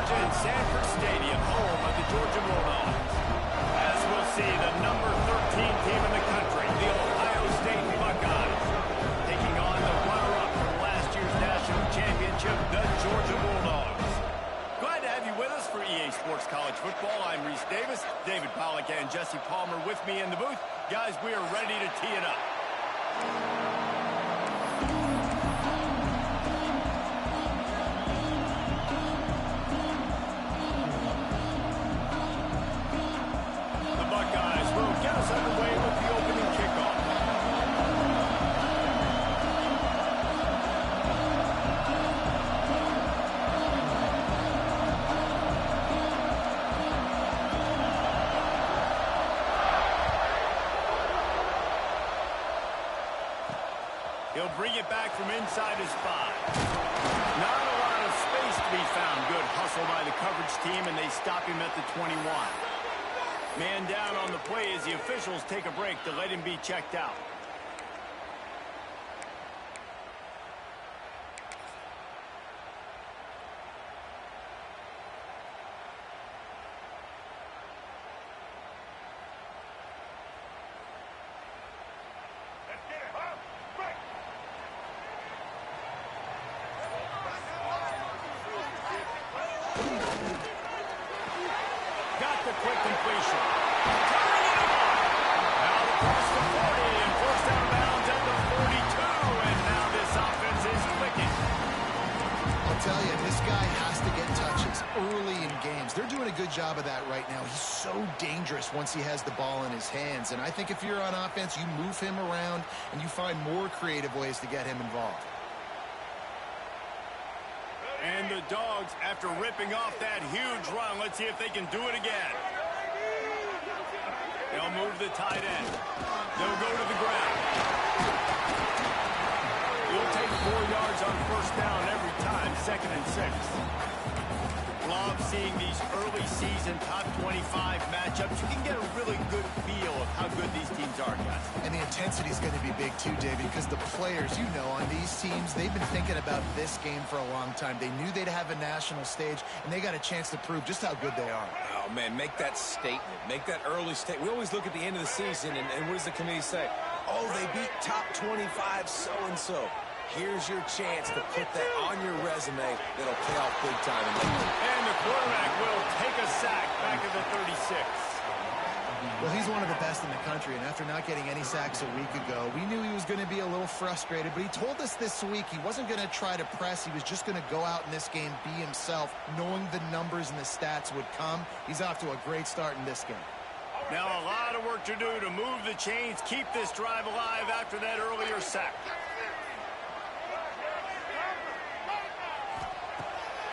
Georgia in Sanford Stadium, home of the Georgia Bulldogs. As we'll see, the number 13 team in the country, the Ohio State Buckeyes, taking on the runner-up from last year's national championship, the Georgia Bulldogs. Glad to have you with us for EA Sports College Football. I'm Reese Davis, David Pollack, and Jesse Palmer with me in the booth. Guys, we are ready to tee it up. Underway with the opening kickoff. He'll bring it back from inside his 5. Not a lot of space to be found. Good hustle by the coverage team, and they stop him at the 21. Man down on the play as the officials take a break to let him be checked out. Got the quick completion. Turning it on. Out across the 40 and forced out of bounds at the 42. And now this offense is clicking. I'll tell you, this guy has to get touches early in games. They're doing a good job of that right now. He's so dangerous once he has the ball in his hands. And I think if you're on offense, you move him around and you find more creative ways to get him involved. And the Dogs, after ripping off that huge run, let's see if they can do it again. They'll move the tight end. They'll go to the ground. You'll take 4 yards on first down every time, 2nd and 6. Love seeing these early season top 25 matchups. You can get a really good feel of how good these teams are, guys. And the intensity is going to be big too, David, because the players, you know, on these teams, they've been thinking about this game for a long time. They knew they'd have a national stage, and they got a chance to prove just how good they are. Oh, man, make that statement. Make that early statement. We always look at the end of the season, and what does the committee say? Oh, they beat top 25 so-and-so. Here's your chance to put that on your resume that'll pay off big time. And the quarterback will take a sack back at the 36. Well, he's one of the best in the country, and after not getting any sacks a week ago, we knew he was going to be a little frustrated, but he told us this week he wasn't going to try to press. He was just going to go out in this game, be himself, knowing the numbers and the stats would come. He's off to a great start in this game. Now a lot of work to do to move the chains, keep this drive alive after that earlier sack.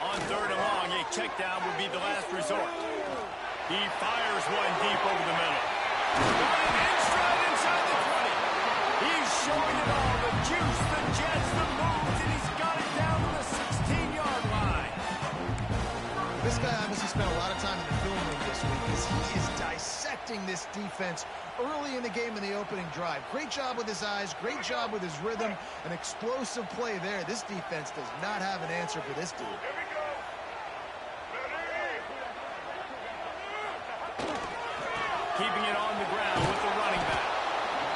On 3rd and long, a check down would be the last resort. He fires one deep over the middle. Going in stride inside the 20. He's showing it all, the juice, the jets, the moves, and he's got it down to the 16-yard line. This guy obviously spent a lot of time in the film room this week as he is dissecting this defense early in the game in the opening drive. Great job with his eyes, great job with his rhythm, an explosive play there. This defense does not have an answer for this dude. Keeping it on the ground with the running back.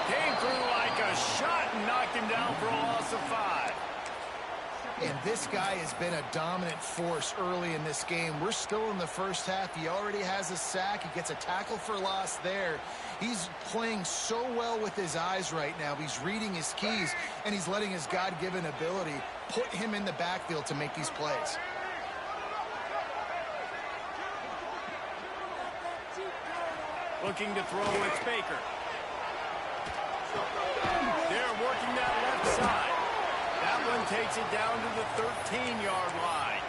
Came through like a shot and knocked him down for a loss of 5. And this guy has been a dominant force early in this game. We're still in the first half. He already has a sack. He gets a tackle for loss there. He's playing so well with his eyes right now. He's reading his keys, and he's letting his God-given ability put him in the backfield to make these plays. Looking to throw, it's Baker. They're working that left side. That one takes it down to the 13-yard line.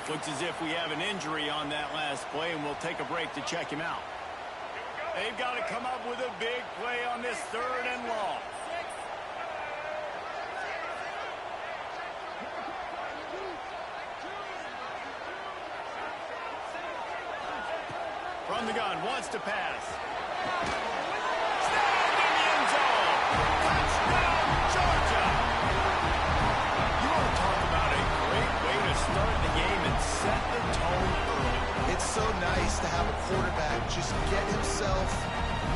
Looks as if we have an injury on that last play, and we'll take a break to check him out. They've got to come up with a big play on this 3rd and long. From the gun, wants to pass. Snagged in the end zone. Touchdown, Georgia. You want to talk about a great way to start the game and set the tone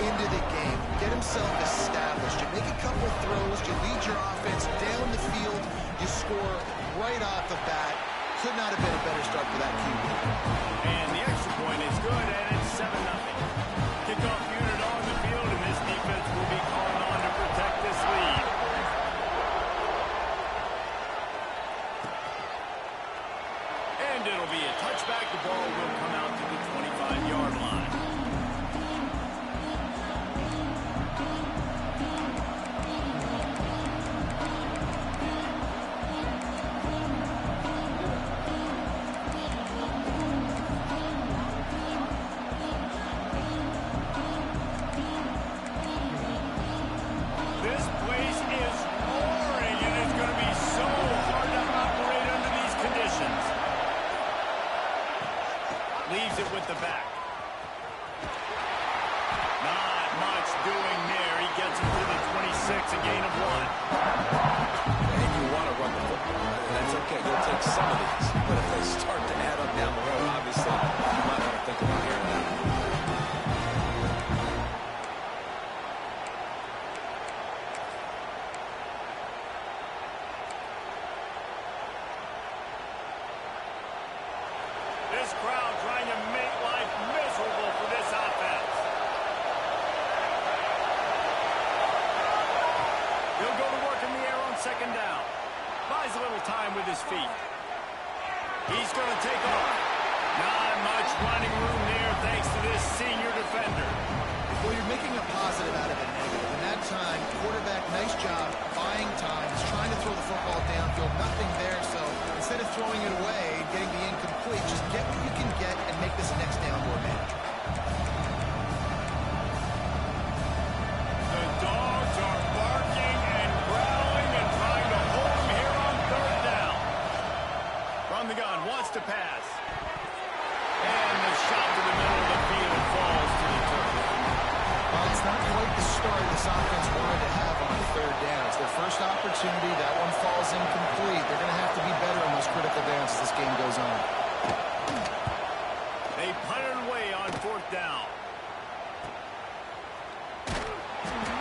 into the game, get himself established. You make a couple throws, you lead your offense down the field, you score right off the bat. Could not have been a better start for that QB. And the extra point is good, and it's 7-0. Kickoff unit on the field, and this defense will be calling on to protect this lead. And it'll be a touchback. The ball will come out to the 25-yard line. This place is roaring, and it's going to be so hard to operate under these conditions. Leaves it with the back. Not much doing there. He gets it to the 26, a gain of 1. And you want to run the football. That's okay. You'll take some of these. But if they start to add up down the road, obviously, you might want to think about hearing that. This crowd trying to make life miserable for this offense. He'll go to work in the air on second down. Buys a little time with his feet. He's going to take off. Not much running room there thanks to this senior defender. Well, you're making a positive out of a negative. And that time, quarterback, nice job, buying time. He's trying to throw the football downfield. Nothing there, so instead of throwing it away and getting the incomplete, just get what you can get and make this next down more manageable. The dogs are barking and growling and trying to hold him here on third down. From the gun, wants to pass. And the shot to the middle of the field falls to the turf. Well, it's not quite the start this offense wanted to have on third down. It's their first opportunity. That one falls incomplete. They're going to have to be better on those critical downs as this game goes on. They punted away on fourth down.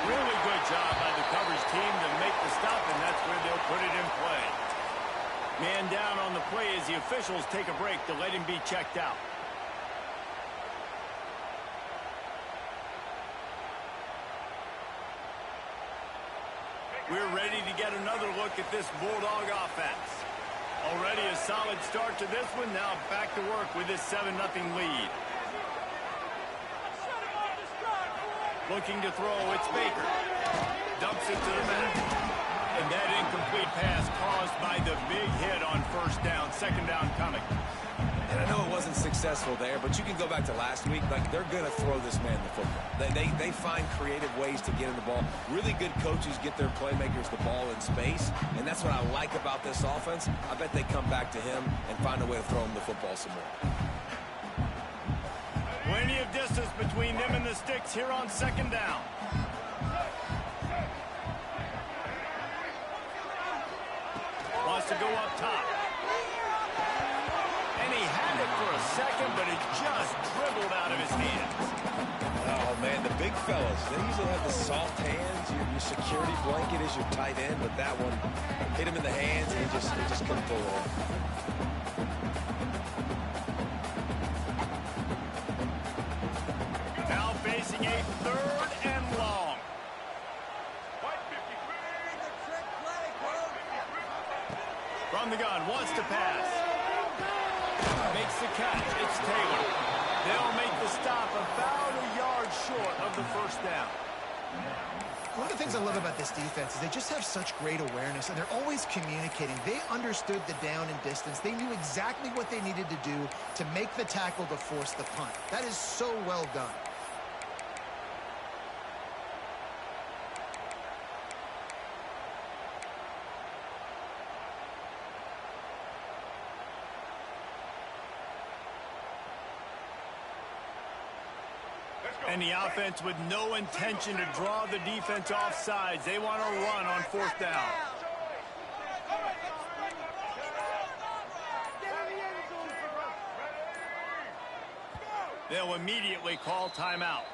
Really good job by the coverage team to make the stop, and that's where they'll put it in play. Man down on the play as the officials take a break to let him be checked out. We're ready to get another look at this Bulldog offense. Already a solid start to this one. Now back to work with this 7-0 lead. Looking to throw, it's Baker. Dumps it to the back. And that incomplete pass caused by the big hit on first down. Second down coming. And I know it wasn't successful there, but you can go back to last week. Like, they're going to throw this man the football. They find creative ways to get him the ball. Really good coaches get their playmakers the ball in space, and that's what I like about this offense. I bet they come back to him and find a way to throw him the football some more. Plenty of distance between them and the sticks here on second down. Wants to go up top. And he had it for a second, but it just dribbled out of his hands. Oh, man, the big fellas, they usually have the soft hands. Your security blanket is your tight end, but that one hit him in the hands, and he just couldn't pull it off. Now facing a third and long. From the gun, wants to pass. Makes the catch. It's Taylor. They'll make the stop about a yard short of the first down. One of the things I love about this defense is they just have such great awareness, and they're always communicating. They understood the down and distance. They knew exactly what they needed to do to make the tackle to force the punt. That is so well done. And the offense with no intention to draw the defense off sides. They want to run on fourth down. They'll immediately call timeout.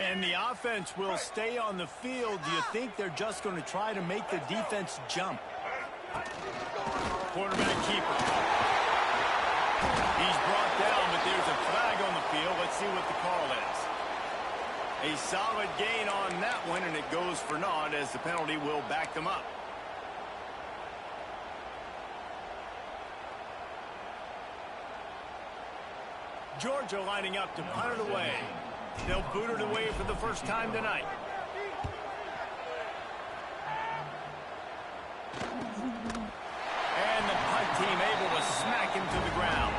And the offense will stay on the field. Do you think they're just going to try to make the defense jump? Quarterback keeper. He's brought down, but there's a flag on the field. Let's see what the call is. A solid gain on that one, and it goes for naught as the penalty will back them up. Georgia lining up to punt it away. They'll boot it away for the first time tonight. And the punt team able to smack him to the ground.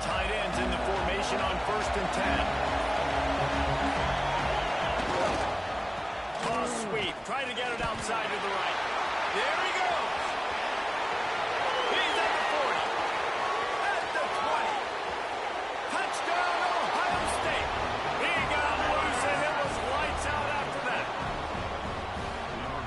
Tight ends in the formation on 1st and 10. Toss sweep. Trying to get it outside to the right. There he goes. He's at the 40. At the 20. Touchdown, Ohio State. He got loose, and it was lights out after that.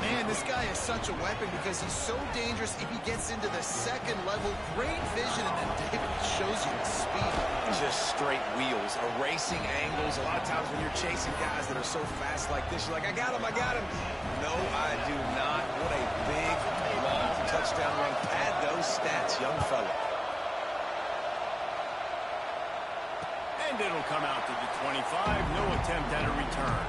Man, this guy is such a weapon because he's so dangerous if he gets into the second level. Great vision, and then David shows you the speed. Just straight wheels, erasing angles. A lot of times when you're chasing guys that are so fast like this, you're like, I got him, I got him. No, I do not. What a big, long touchdown run. Pad those stats, young fella. And it'll come out to the 25. No attempt at a return.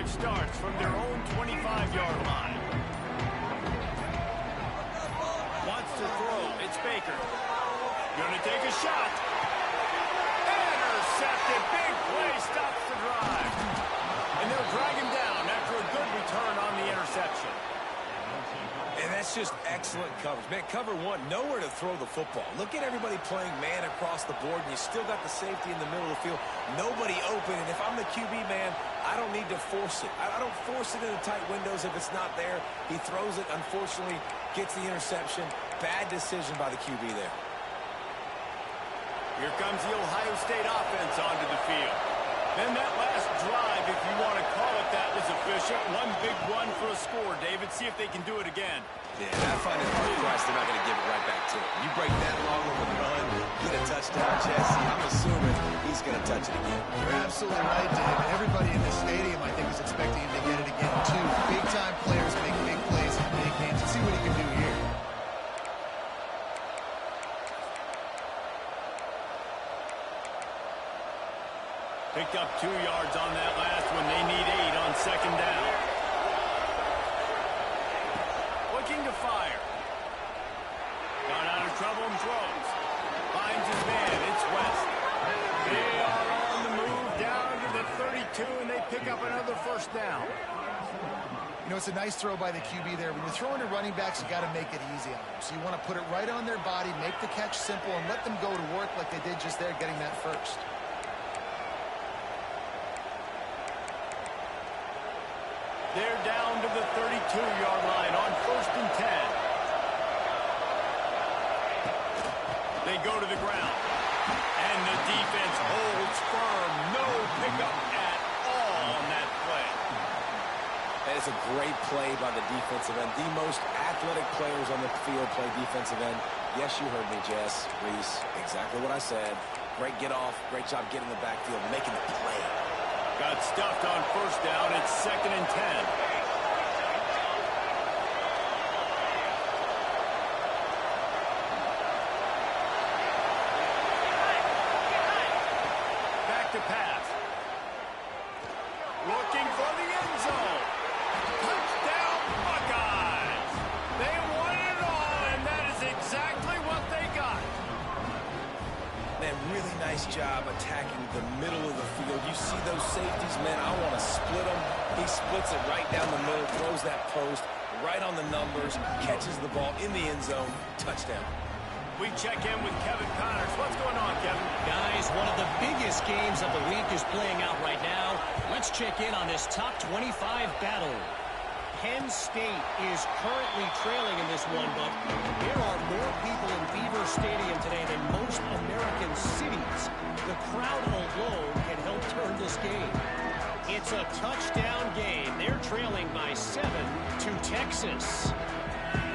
Starts from their own 25-yard line. Wants to throw. It's Baker. Gonna take a shot. Intercepted. Big play. Stops the drive. And they'll drag him down after a good return on the interception. And that's just excellent coverage. Man, cover one, nowhere to throw the football. Look at everybody playing man across the board, and you still got the safety in the middle of the field. Nobody open, and if I'm the QB, man, I don't need to force it. I don't force it into tight windows if it's not there. He throws it, unfortunately, gets the interception. Bad decision by the QB there. Here comes the Ohio State offense onto the field. Then that last drive, if you want to call it that, was efficient. One big run for a score, David. See if they can do it again. Yeah, I find it hard pressed. They're not going to give it right back to him. You break that long of a run, get a touchdown, Jesse. I'm assuming he's going to touch it again. You're absolutely right, Dave. And everybody in this stadium, I think, is expecting him to get it again, too. Big-time players make big plays in big games. Let's see what he can do here. Picked up 2 yards on that last one. They need 8 on 2nd down. Looking to fire. Got out of trouble and throws. Finds his man. It's West. They are on the move down to the 32, and they pick up another 1st down. You know, it's a nice throw by the QB there. When you're throwing to running backs, you got to make it easy on them. So you want to put it right on their body, make the catch simple, and let them go to work like they did just there, getting that 1st. They're down to the 32-yard line on 1st and 10. They go to the ground. And the defense holds firm. No pickup at all on that play. That is a great play by the defensive end. The most athletic players on the field play defensive end. Yes, you heard me, Jess, Reese. Exactly what I said. Great get off. Great job getting the backfield, making the play. Got stuffed on 1st down. It's 2nd and 10. safeties, man, I want to split them. He splits it right down the middle, throws that post, right on the numbers, catches the ball in the end zone, touchdown. We check in with Kevin Connors. What's going on, Kevin? Guys, one of the biggest games of the week is playing out right now. Let's check in on this top 25 battle. Penn State is currently trailing in this one, but there are more people in Beaver Stadium today than most American cities. The crowd alone can help turn this game. It's a touchdown game. They're trailing by 7 to Texas.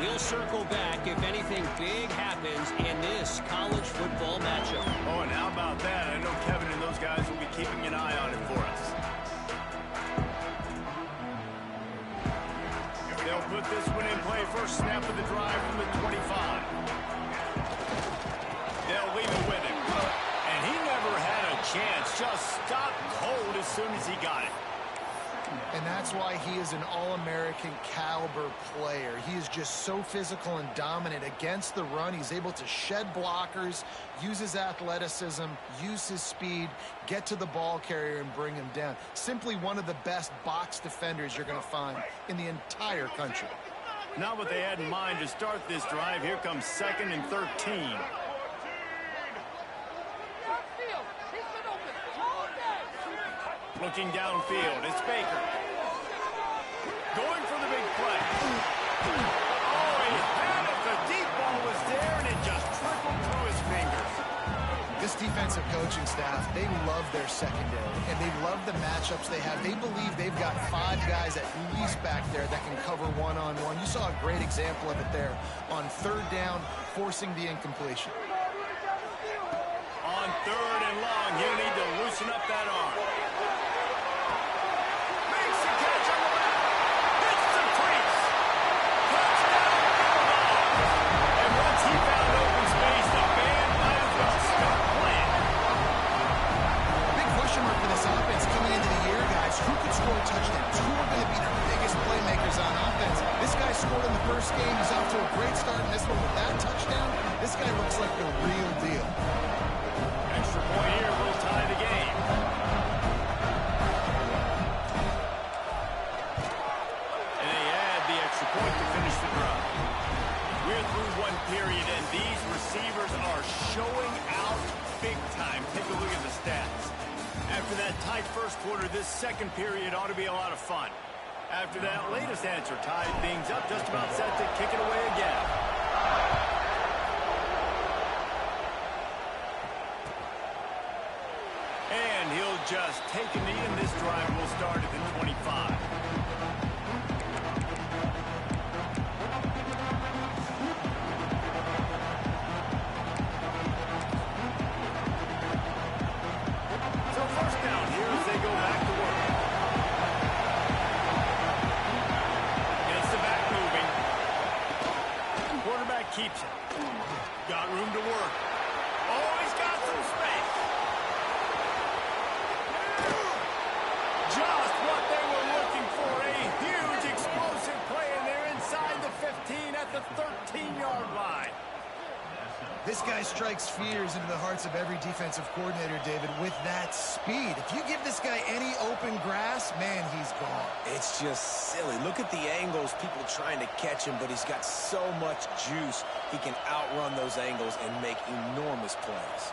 We'll circle back if anything big happens in this college football matchup. Oh, and how about that? I know Kevin and those guys will be keeping an eye on it for us. They'll put this one in play. First snap of the drive from the 25. They'll leave it with him. And he never had a chance. Just stopped cold as soon as he got it. And that's why he is an All-American caliber player. He is just so physical and dominant against the run. He's able to shed blockers, use his athleticism, use his speed, get to the ball carrier and bring him down. Simply one of the best box defenders you're going to find in the entire country. Not what they had in mind to start this drive. Here comes 2nd and 13. Looking downfield, it's Baker. Going for the big play. Oh, he had it. The deep ball was there, and it just trickled through his fingers. This defensive coaching staff, they love their secondary, and they love the matchups they have. They believe they've got 5 guys at least back there that can cover one-on-one. You saw a great example of it there on 3rd down, forcing the incompletion. On 3rd and long, he'll need to loosen up that arm. Who could score touchdowns? Who are going to be their biggest playmakers on offense? This guy scored in the first game. He's off to a great start in this one with that touchdown. This guy looks like the real deal. Extra point here will tie the game. And they add the extra point to finish the drive. We're through one period, and these receivers are showing out big time. Take a look at the stats. After that tight first quarter, this second period ought to be a lot of fun. After that latest answer tied things up, just about set to kick it away again. And he'll just take a knee, and this drive will start at the 25. Keeps it. Got room to work. Oh, he's got some space. Just what they were looking for. A huge explosive play, and they're inside the 15 at the 13-yard line. This guy strikes fears into the hearts of every defensive coordinator, David, with that speed. If you give this guy any open grass, man, he's gone. It's just silly. Look at the angles, people trying to catch him, but he's got so much juice. He can outrun those angles and make enormous plays.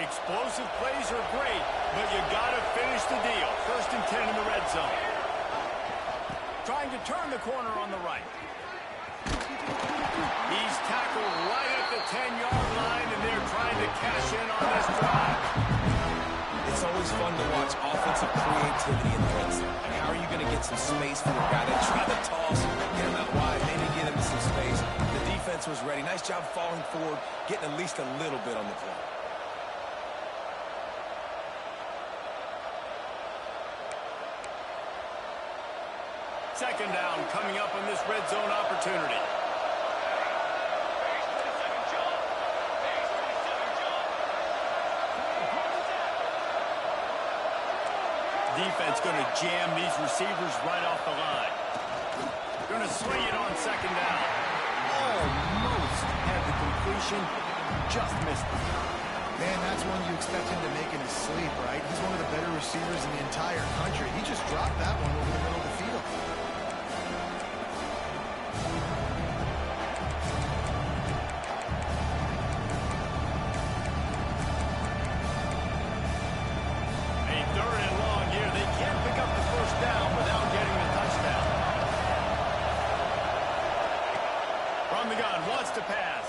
Explosive plays are great, but you got to finish the deal. 1st and 10 in the red zone. Trying to turn the corner on the right. He's tackled right at the 10-yard line, and they're trying to cash in on this drive. It's always fun to watch offensive creativity in the red zone. How are you going to get some space for a guy that tried to toss, get him out wide, maybe get him some space? The defense was ready. Nice job falling forward, getting at least a little bit on the play. Second down coming up on this red zone opportunity. Defense going to jam these receivers right off the line. Going to swing it on 2nd down. Almost separation, just missed it. Man, that's one you expect him to make in his sleep, right? He's one of the better receivers in the entire country. He just dropped that one over the middle of the field. A 3rd and long here. They can't pick up the first down without getting the touchdown. From the gun, wants to pass.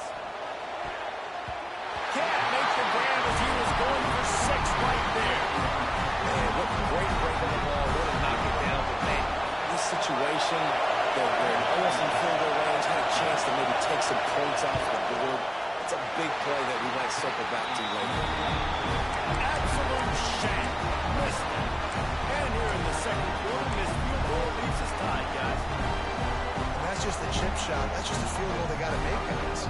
Can't make the grab as he was going for 6 right there. Man, what great break on the ball. Really knocked it down. But, man, this situation, they're almost in field goal range, had a chance to maybe take some points off the board. It's a big play that we might circle back to later. Absolute shank. Missed it. And here in the second quarter, this field goal leaves us tied, guys. And that's just the chip shot. That's just a field goal they got to make, guys.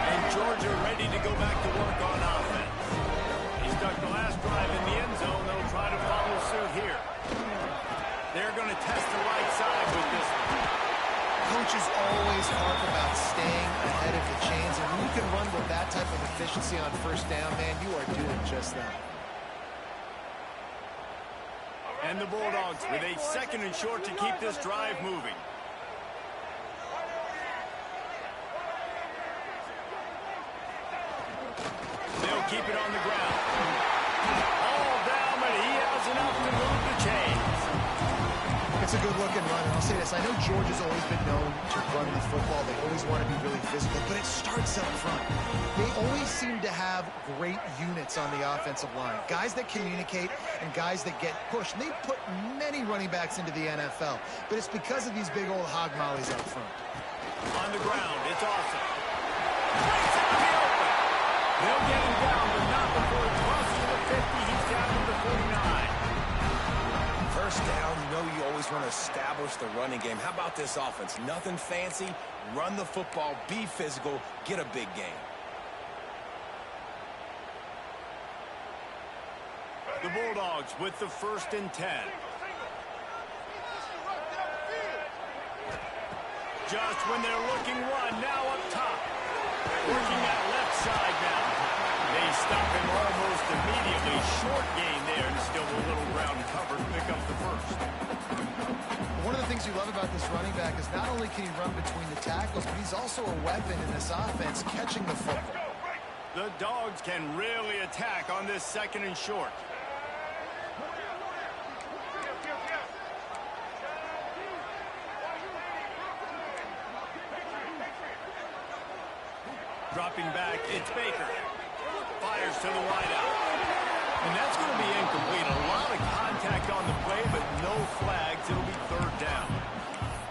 And Georgia ready to go back to work on offense. He stuck the last drive in the end zone. They'll try to follow suit here. They're going to test the right side with this one. Coaches always harp about staying ahead of the chains, and when you can run with that type of efficiency on first down, man, you are doing just that. And the Bulldogs with a 2nd and short to keep this drive moving. They'll keep it on the ground. All down, but he has enough to move the chains. It's a good-looking run, and I'll say this. I know Georgia's always been known to run the football. They always want to be really physical, but it starts up front. They always seem to have great units on the offensive line. Guys that communicate and guys that get pushed. And they've put many running backs into the NFL, but it's because of these big old hog mollies up front. On the ground, it's awesome. Breaks out in the open. They'll get him down, but not before he crosses the 50. He's down to the 49. First down, you know you always want to establish the running game. How about this offense? Nothing fancy. Run the football, be physical, get a big gain. The Bulldogs with the 1st and 10. Just when they're looking one, now up top. Working that left side now. They stop him almost immediately. Short gain there, and still a little ground covered. Pick up the 1st. One of the things you love about this running back is not only can he run between the tackles, but he's also a weapon in this offense, catching the football. The Dogs can really attack on this 2nd and short. Dropping back, it's Baker. Fires to the wideout. And that's going to be incomplete. A lot of contact on the play, but no flags. It'll be 3rd down.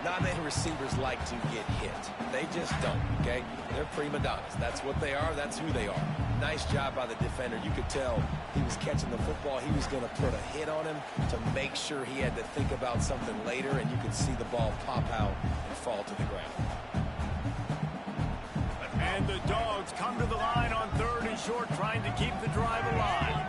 Not many receivers like to get hit. They just don't, okay? They're prima donnas. That's what they are. That's who they are. Nice job by the defender. You could tell he was catching the football. He was going to put a hit on him to make sure he had to think about something later, and you could see the ball pop out and fall to the ground. And the Dogs come to the line on 3rd and short, trying to keep the drive alive.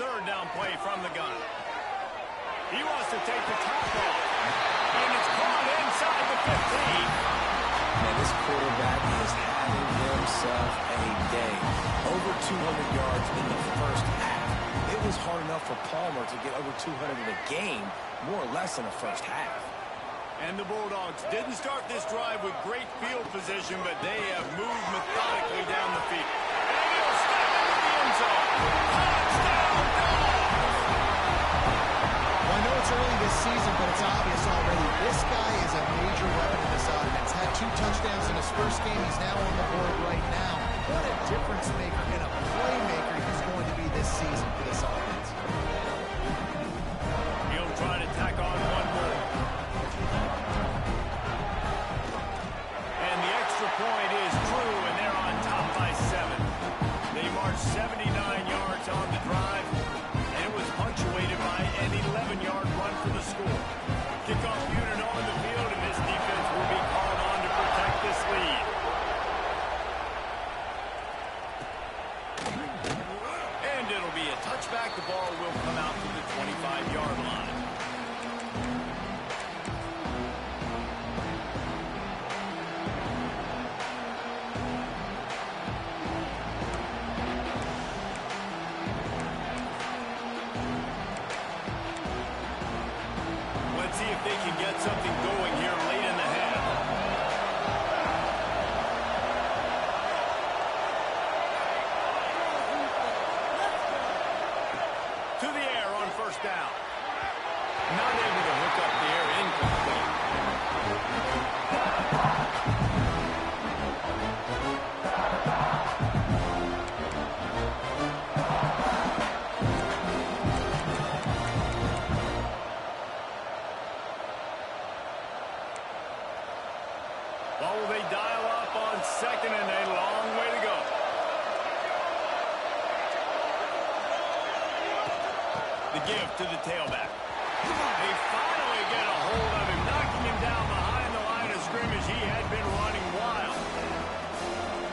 Third down play from the gun. He wants to take the top off. And it's caught inside the 15. And this quarterback is having himself a day. Over 200 yards in the first half. It was hard enough for Palmer to get over 200 in a game, more or less in the first half. And the Bulldogs didn't start this drive with great field position, but they have moved methodically down the field. And he'll step into the end zone. Touchdown, Dogs! Well, I know it's early this season, but it's obvious already. This guy is a major weapon in this offense. Had 2 touchdowns in his first game. He's now on the board right now. What a difference maker and a playmaker he's going to be this season for this offense. He'll try to tack on one more. And the extra point is true, and they're on top by 7. They marched 79 yards on the drive, and it was punctuated by an 11-yard run for the score. Kickoff unit on the field, and this defense will be called on to protect this lead. And it'll be a touchback. The ball see if they can get something going here late in the half. To the air on first down. Not able to hook up the air, incomplete. What will they dial up on second and a long way to go? The give to the tailback. They finally get a hold of him, knocking him down behind the line of scrimmage. He had been running wild.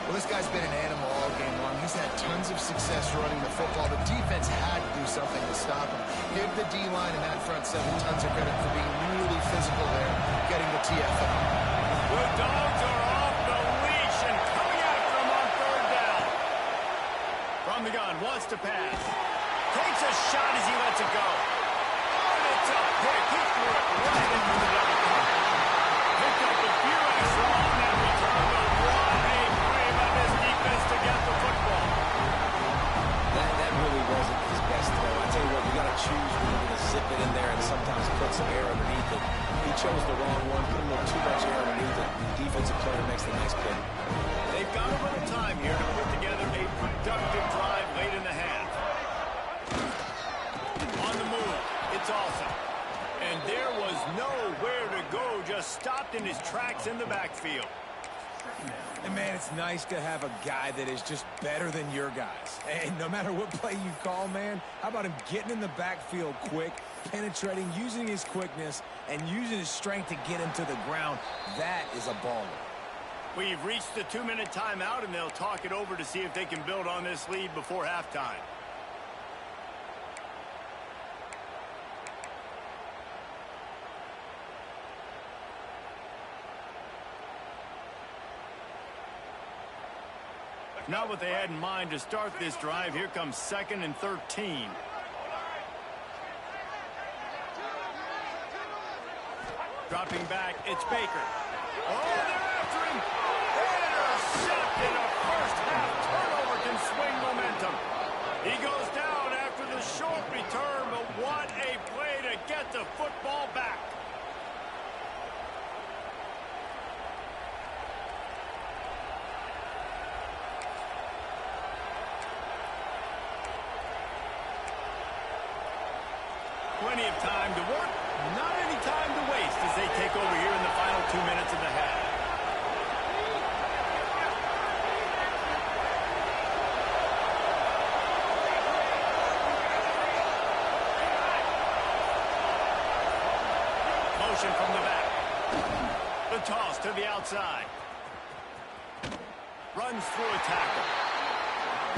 Well, this guy's been an animal all game long. He's had tons of success running the football. The defense had to do something to stop him. Give the D-line and that front seven tons of credit for being really physical there, getting the TFL. The Dogs are off the leash and coming after him on third down. From the gun, wants to pass. Takes a shot as he lets it go. And it's a pick. He threw it right into the double cover. Picked up a few extra on that return, but what a play by this defense to get the football. That really wasn't his best throw. I tell you what, you got to choose when you're going to zip it in there and sometimes put some air underneath it. He chose the wrong one, put a little too much air underneath it. Defensive player makes the nice play. They've got a little time here to put together a productive drive late in the half. On the move, it's awesome. And there was nowhere to go, just stopped in his tracks in the backfield. And, man, it's nice to have a guy that is just better than your guys. And no matter what play you call, man, how about him getting in the backfield quick, penetrating, using his quickness, and using his strength to get him to the ground? That is a baller. We've reached the 2-minute timeout, and they'll talk it over to see if they can build on this lead before halftime. Not what they had in mind to start this drive. Here comes 2nd and 13. Dropping back, it's Baker. Oh, they're after him. Intercepted. A first-half turnover can swing momentum. He goes down after the short return, but what a play to get the football back. Plenty of time to work, not any time to waste as they take over here in the final 2 minutes of the half. Motion from the back. The toss to the outside. Runs through a tackle.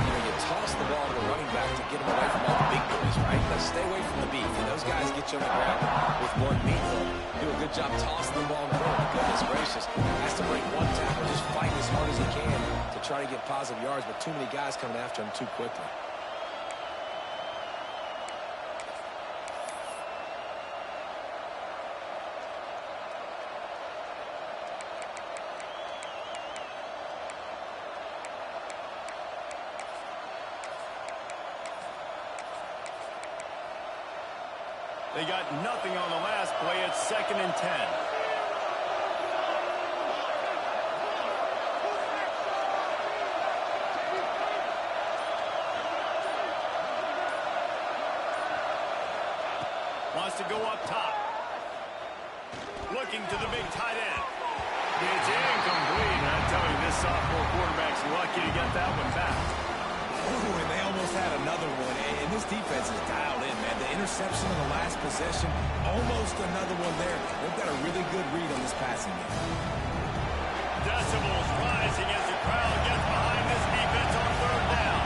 You toss the ball to the running back to get him away from all the big boys, right? Let's stay away from the beef. And those guys get you on the ground with one meat hook. Do a good job tossing the ball in the middle. Goodness gracious. Has to break one tackle, just fighting as hard as he can to try to get positive yards, but too many guys coming after him too quickly. They got nothing on the last play. It's 2nd and 10. Wants to go up top. Looking to the big tight end. It's incomplete. I tell you, this sophomore quarterback's lucky to get that one back. Ooh, and they almost had another one. And this defense is dialed in, man. The interception on the last possession, almost another one there. They've got a really good read on this passing game. Decibels rising as the crowd gets behind this defense on third down.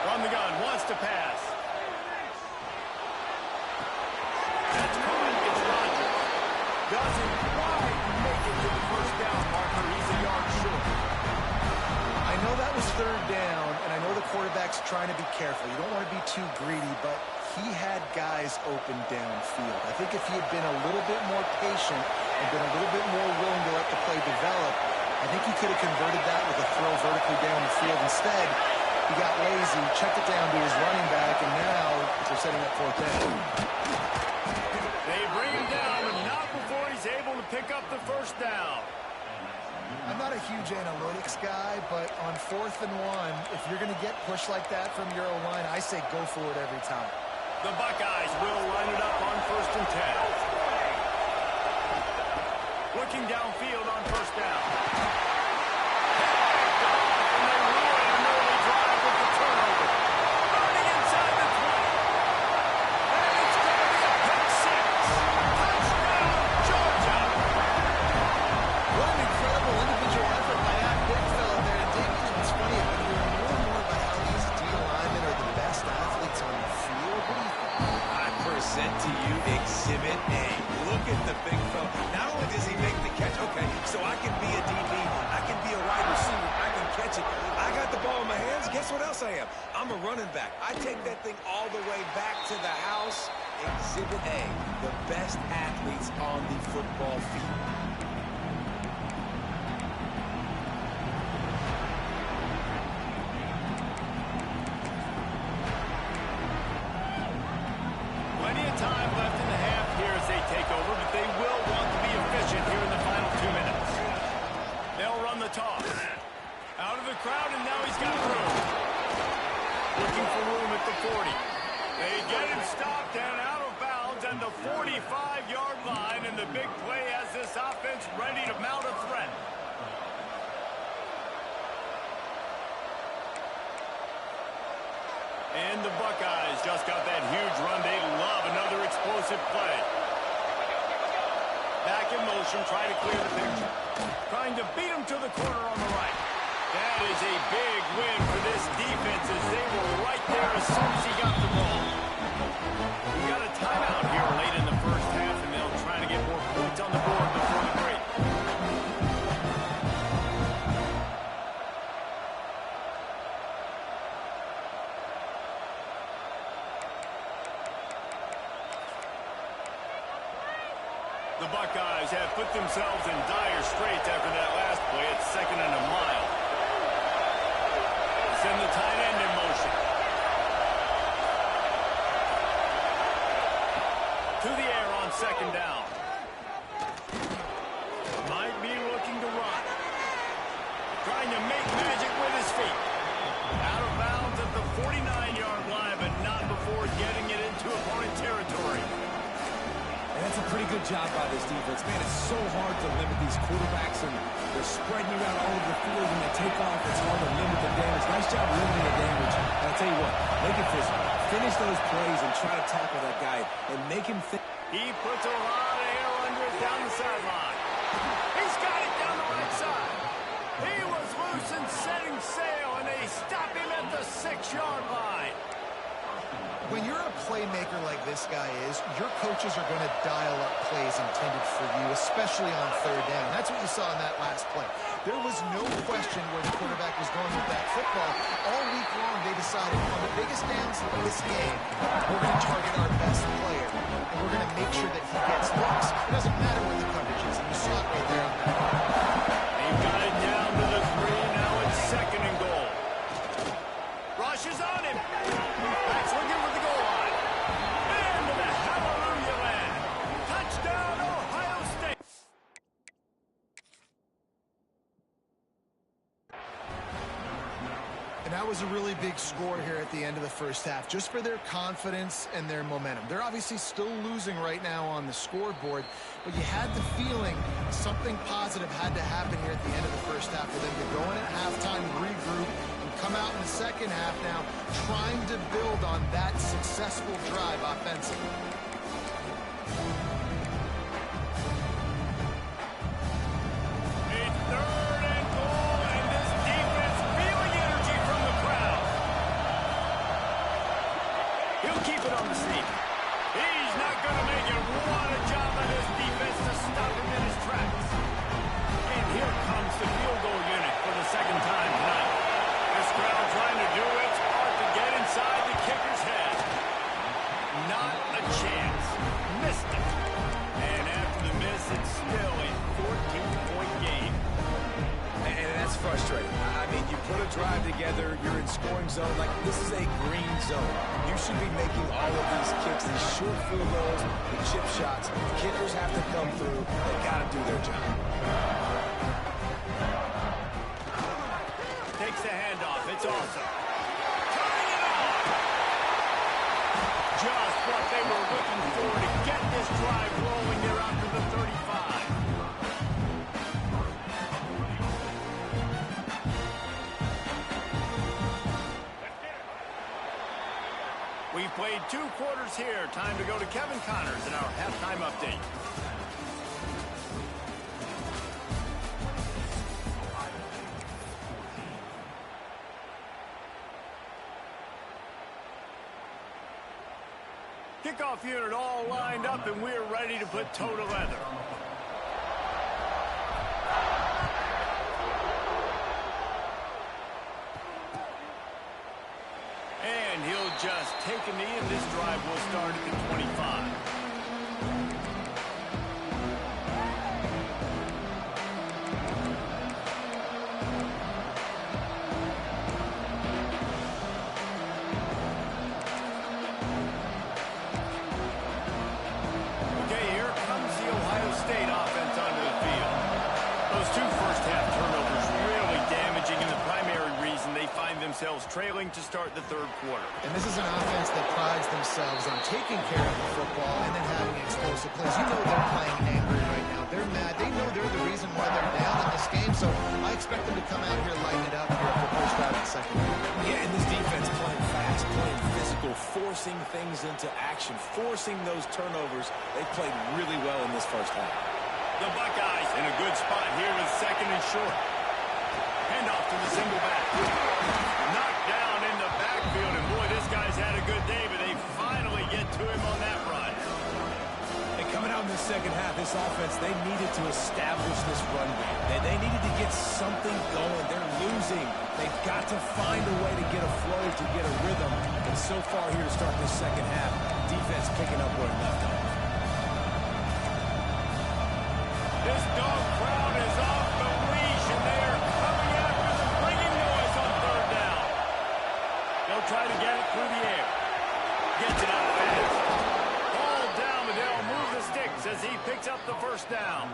From the gun, wants to pass. That's caught. It's Rodgers. Doesn't quite make it to the first down mark. just trying to be careful. You don't want to be too greedy, but he had guys open downfield. I think if he had been a little bit more patient and been a little bit more willing to let the play develop, I think he could have converted that with a throw vertically down the field. Instead, he got lazy, checked it down to his running back, and now they're setting up fourth down. They bring him down, but not before he's able to pick up the first down. I'm not a huge analytics guy, but on 4th and 1, if you're going to get pushed like that from your O-line, I say go for it every time. The Buckeyes will line it up on 1st and 10. Looking downfield on first down. Picked off, and they ruin an early drive with the turnover. Running inside the 20. And it's going to be a pick six. Touchdown, Georgia. What an incredible individual effort by that big fella there. And Dave, it's funny, I've been hearing more and more about how these D linemen are the best athletes on the field. What do you think? I present to you Exhibit A. Look at the big fella. Not only does he make the catch, okay, so I can be a DB, I can be a wide receiver, I can catch it. I got the ball in my hands. Guess what else I am? I'm a running back. I take that thing all the way back to the house. Exhibit A, the best athletes on the football field. Plenty of time left in the half here as they take over, but they will want to be efficient here in the final 2 minutes. They'll run the toss. Out of the crowd, and now he's got room. Looking for room at the 40. They get him stopped and out of bounds at the 45-yard line, and the big play has this offense ready to mount a threat. And the Buckeyes just got that huge run. They love another explosive play. Back in motion, trying to clear the picture. Trying to beat him to the corner on the right. That is a big win for this defense as they were right there as soon as he got the ball. We got a timeout here late in the first half, and they'll try to get more points on the board before the break. The Buckeyes have put themselves in dire straits after that last play. It's 2nd and a mile. Send the tight end in motion. To the air on 2nd down. Might be looking to run. Trying to make magic with his feet. Out of bounds at the 49-yard line, but not before getting it into opponent territory. And that's a pretty good job by this defense. Man, it's so hard to limit these quarterbacks, and they're spreading you out all over the field. When they take off, it's hard to limit the damage. Nice job limiting the damage. And I'll tell you what, make it physical. Finish those plays and try to tackle that guy and make him think. He puts a lot of air under it down the sideline. He's got it down the right side. He was loose and setting sail, and they stop him at the 6-yard line. When you're a playmaker like this guy is, your coaches are going to dial up plays intended for you, especially on 3rd down. That's what you saw in that last play. There was no question where the quarterback was going with that football. All week long, they decided on the biggest downs of this game, we're going to target our best player, and we're going to make sure that he gets looks. It doesn't matter what the coverage is, and you saw it right there on that. They've got it down to the 3. Now it's 2nd and goal. Rushes on him. That's looking for the goal line. Into the hallelujah land. Touchdown, Ohio State. And that was a really big score here at the end of the first half, just for their confidence and their momentum. They're obviously still losing right now on the scoreboard, but you had the feeling something positive had to happen here at the end of the first half for them to go in at halftime, regroup, and come out in the second half now trying to build on that successful drive offensively. It's 3rd and goal, and this defense feeling energy from the crowd. He'll keep it on the sneak. He's not going to make it. What a job by this defense to stop him in his tracks. And here comes the field goal unit for the 2nd time tonight. This crowd trying to do its part to drive together, you're in scoring zone. Like, this is a green zone. You should be making all of these kicks, these short field goals, the chip shots. Kickers have to come through. They got to do their job. Takes the handoff. It's awesome. Turning it off. Just what they were looking for to get this drive rolling there after the 35. We've played 2 quarters here. Time to go to Kevin Connors in our halftime update. Kickoff unit all lined up, and we're ready to put toe to leather. And he'll just take a knee, and this drive will start at the 25. Themselves trailing to start the 3rd quarter. And this is an offense that prides themselves on taking care of the football and then having explosive plays. You know they're playing angry right now. They're mad. They know they're the reason why they're down in this game, so I expect them to come out here, lighten it up here for the first drive of the second half. Yeah, and this defense playing fast, playing physical, forcing things into action, forcing those turnovers. They played really well in this first half. The Buckeyes in a good spot here with 2nd and short. Handoff to the single back. Knocked down in the backfield, and boy, this guy's had a good day, but they finally get to him on that run. And coming out in the second half, this offense, they needed to establish this run game. They needed to get something going. They're losing. They've got to find a way to get a flow, to get a rhythm. And so far here to start this second half, defense picking up where it left off. This dog crowd is off the leash, and they are coming after the bringing noise on 3rd down. They'll try to get it through the air. Gets it out fast. Ball down, but they'll move the sticks as he picks up the 1st down.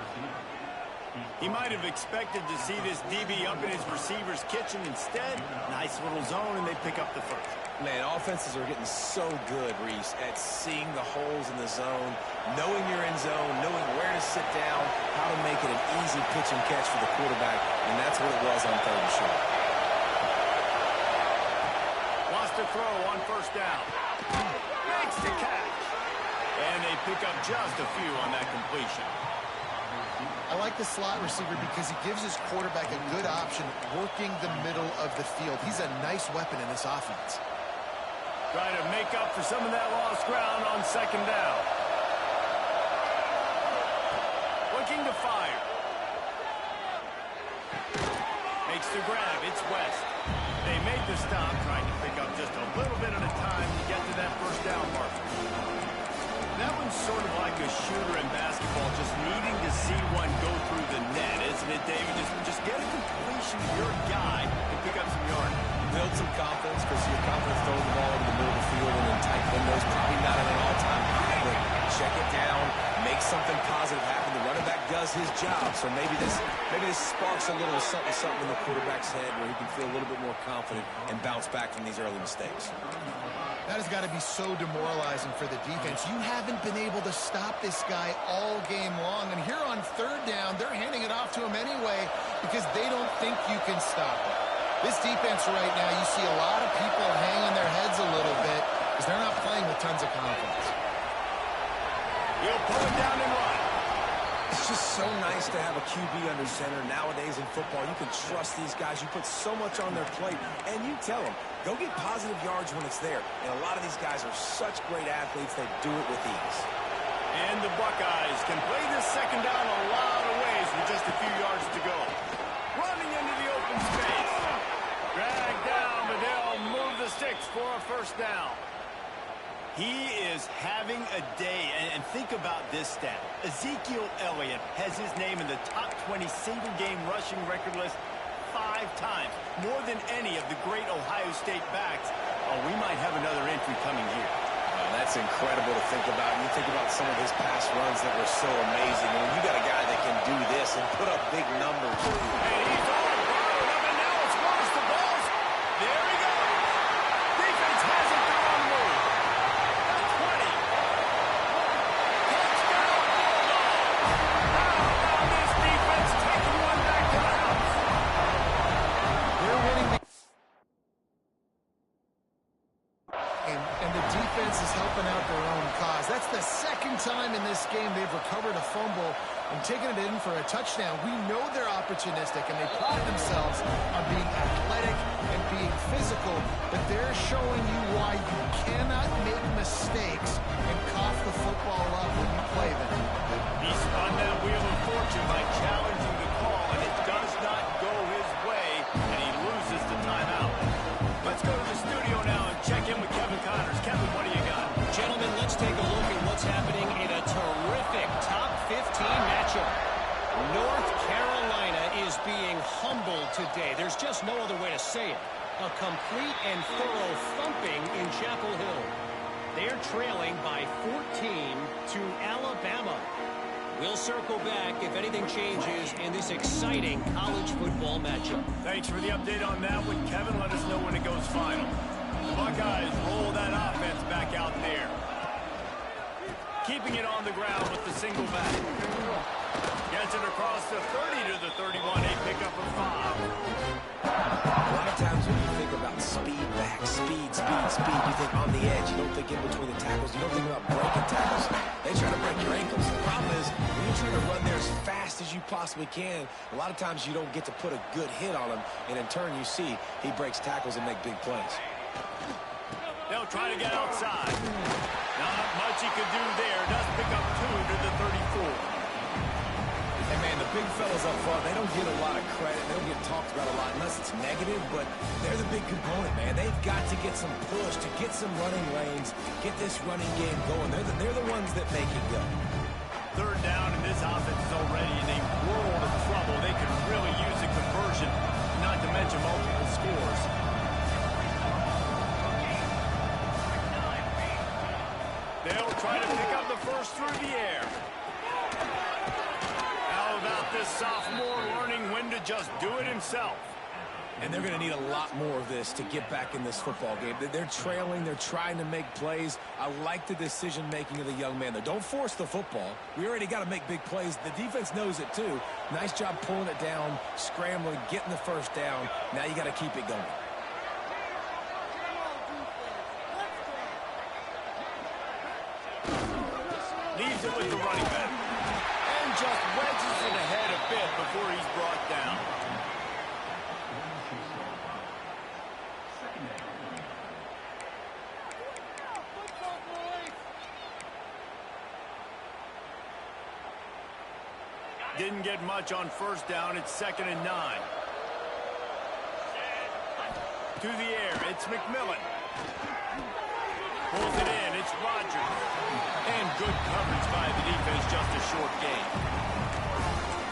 He might have expected to see this DB up in his receiver's kitchen. Instead, nice little zone, and they pick up the 1st. Man, offenses are getting so good, Reese, at seeing the holes in the zone, knowing you're in zone, knowing where to sit down, how to make it an easy pitch and catch for the quarterback, and that's what it was on 3rd and short. Lost a throw on 1st down. Makes the catch. And they pick up just a few on that completion. I like the slot receiver because he gives his quarterback a good option working the middle of the field. He's a nice weapon in this offense. Trying to make up for some of that lost ground on 2nd down. Looking to fire. Makes the grab. It's West. They made the stop, trying to pick up just a little bit at a time to get to that 1st down marker. That one's sort of like a shooter in basketball, just needing to see one go through the net, isn't it, David? Just get a completion to your guy and pick up some yardage. Build some confidence, because your confidence throwing the ball into the middle of the field and in tight windows, probably not at an all-time high, but check it down, make something positive happen. The running back does his job, so maybe this sparks a little something in the quarterback's head where he can feel a little bit more confident and bounce back from these early mistakes. That has got to be so demoralizing for the defense. You haven't been able to stop this guy all game long. And here on 3rd down, they're handing it off to him anyway because they don't think you can stop him. This defense right now, you see a lot of people hanging their heads a little bit because they're not playing with tons of confidence. He'll pull it down and run. It's just so nice to have a QB under center. Nowadays in football, you can trust these guys. You put so much on their plate, and you tell them, go get positive yards when it's there. And a lot of these guys are such great athletes, they do it with ease. And the Buckeyes can play this 2nd down a lot of ways with just a few yards to go. Running into the open space. Dragged down, but they'll move the sticks for a 1st down. He is having a day, and think about this stat. Ezekiel Elliott has his name in the top 20 single-game rushing record list times, more than any of the great Ohio State backs. Oh, we might have another entry coming here. That's incredible to think about. You think about some of his past runs that were so amazing. I mean, you got a guy that can do this and put up big numbers. And he's all burned up, and now it's worse. The ball's... There he goes. Defense has it. They're on move. Got 20. Touchdown, Bulldogs. Now this defense taking one back to the house. They're winning the and the defense is helping out their own cause. That's the second time in this game they've recovered a fumble and taken it in for a touchdown. We know they're opportunistic, and they pride themselves on being athletic and being physical, but they're showing you why you cannot make mistakes and cough the football up when you play them. He spun that wheel of fortune by challenging the call, and it does not go his way, and he loses the timeout. Let's go to the studio now and check in with Kevin Connors. Kevin, what do you got? Gentlemen, let's take a look at what's happening in a terrific top 15 matchup. North Carolina is being humbled today. There's just no other way to say it. A complete and thorough thumping in Chapel Hill. They're trailing by 14 to Alabama. We'll circle back if anything changes in this exciting college football matchup. Thanks for the update on that one, Kevin. Let us know when it goes final. The Buckeyes roll that offense back out there. Keeping it on the ground with the single back. Gets it across the 30 to the 31. A pickup of 5. A lot of times when you think about speed back, speed, you think on the edge. You don't think in between the tackles. You don't think about breaking tackles. They try to break your ankles. The problem is when you're trying to run there as fast as you possibly can, a lot of times you don't get to put a good hit on him, and in turn you see he breaks tackles and make big plays. They'll try to get outside. Not much he could do there. Does pick up 2 to the 34. And, man, the big fellas up front, they don't get a lot of credit. They don't get talked about a lot unless it's negative, but they're the big component, man. They've got to get some push, to get some running lanes, get this running game going. They're the ones that make it go. Third down, and this offense is already in a world of trouble. They could really use a conversion, not to mention multiple scores. They'll try to pick up the first through the air. How about this sophomore learning when to just do it himself? And they're going to need a lot more of this to get back in this football game. They're trailing. They're trying to make plays. I like the decision-making of the young man. Don't force the football. We already got to make big plays. The defense knows it, too. Nice job pulling it down, scrambling, getting the first down. Now you got to keep it going. Leaves it with the running back. And just wedges it ahead a bit before he's brought down. Didn't get much on first down. It's 2nd and 9. To the air. It's McMillan. Pulls it in. It's Rodgers. And good coverage by the defense. Just a short gain.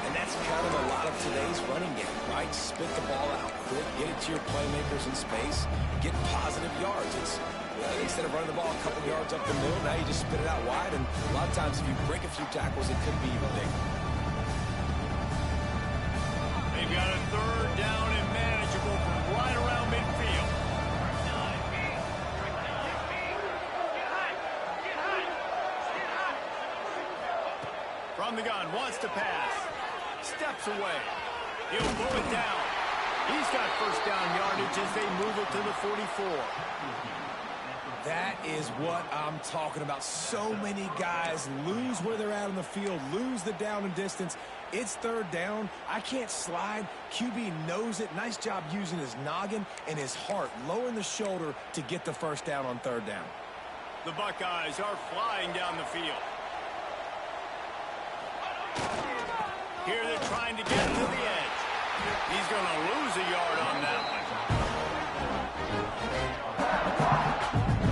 And that's kind of a lot of today's running game, right? Spit the ball out quick. Get it to your playmakers in space. Get positive yards. It's instead of running the ball a couple yards up the middle, now you just spit it out wide. And a lot of times if you break a few tackles, it could be even bigger. They've got a third down and manageable from right around midfield. From the gun, wants to pass. Steps away. He'll pull it down. He's got first down yardage as they move it to the 44. That is what I'm talking about. So many guys lose where they're at on the field, lose the down and distance. It's third down. I can't slide. QB knows it. Nice job using his noggin and his heart, lowering the shoulder to get the first down on third down. The Buckeyes are flying down the field. Here they're trying to get to the edge. He's going to lose a yard on that one.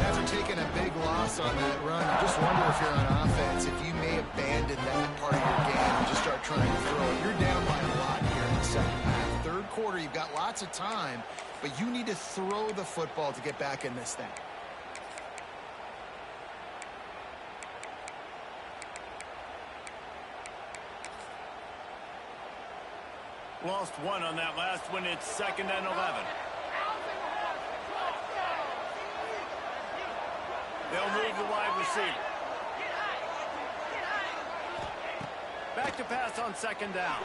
After taking a big loss on that run, you just wonder if you're on offense, if you may abandon that part of your game and just start trying to throw it. You're down by a lot here in the second half. Third quarter. You've got lots of time, but you need to throw the football to get back in this thing. Lost one on that last one. It's 2nd and 11. They'll move the wide receiver. Back to pass on 2nd down.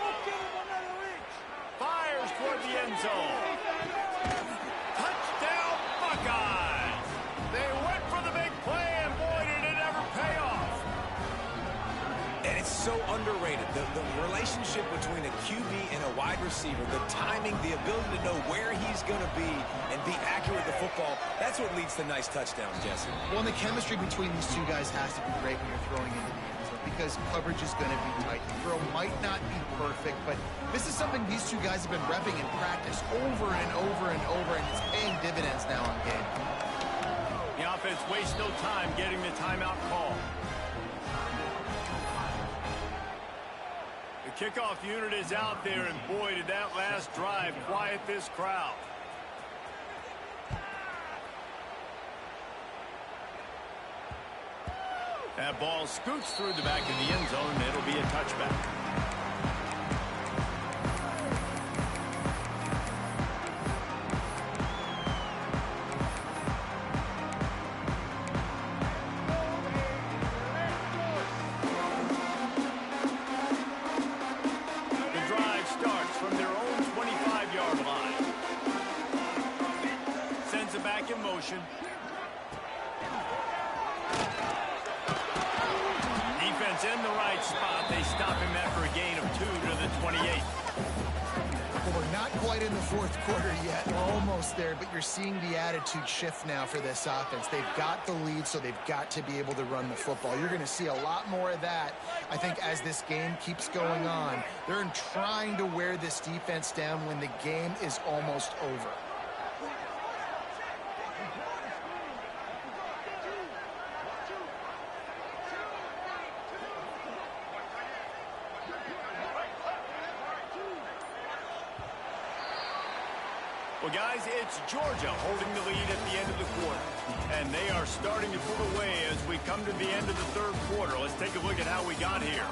Fires toward the end zone. Touchdown, Buckeyes! They went for the big play, and boy, did it ever pay off. And it's so underrated. The relationship between a QB and a wide receiver, the timing, the ability to know where he's going to be and be accurate with the football, that's what leads to nice touchdowns, Jesse. Well, and the chemistry between these two guys has to be great when you're throwing into the end zone because coverage is going to be tight. The throw might not be perfect, but this is something these two guys have been repping in practice over and over and over, and it's paying dividends now on game. The offense wastes no time getting the timeout call. The kickoff unit is out there, and boy, did that last drive quiet this crowd. That ball scoots through the back of the end zone, and it'll be a touchback. The drive starts from their own 25-yard line. Sends it back in motion. In the right spot. They stop him after a gain of 2 to the 28. Well, we're not quite in the fourth quarter yet. We're almost there, but you're seeing the attitude shift now for this offense. They've got the lead, so they've got to be able to run the football. You're going to see a lot more of that, I think, as this game keeps going on. They're trying to wear this defense down when the game is almost over. Well, guys, it's Georgia holding the lead at the end of the quarter. And they are starting to pull away as we come to the end of the third quarter. Let's take a look at how we got here.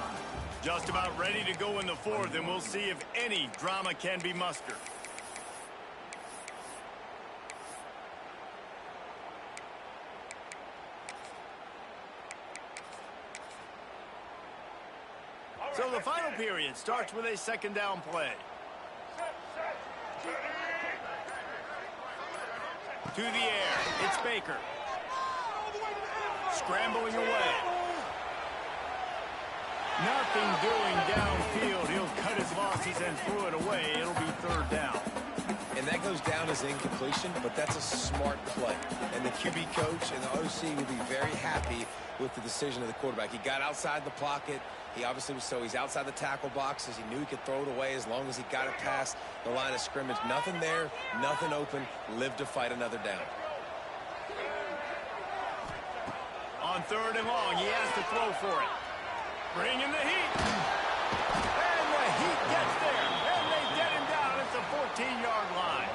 Just about ready to go in the fourth, and we'll see if any drama can be mustered. So the final period starts with a 2nd down play. To the air, it's Baker. Scrambling away. Nothing doing downfield. He'll cut his losses and throw it away. It'll be 3rd down. And that goes down as incompletion, but that's a smart play. And the QB coach and the OC will be very happy with the decision of the quarterback. He got outside the pocket. He obviously was he's outside the tackle boxes. He knew he could throw it away as long as he got it past the line of scrimmage. Nothing there, nothing open. Lived to fight another down. On 3rd and long, he has to throw for it. Bringing the heat. And the heat gets there. And they get him down at the 14-yard line.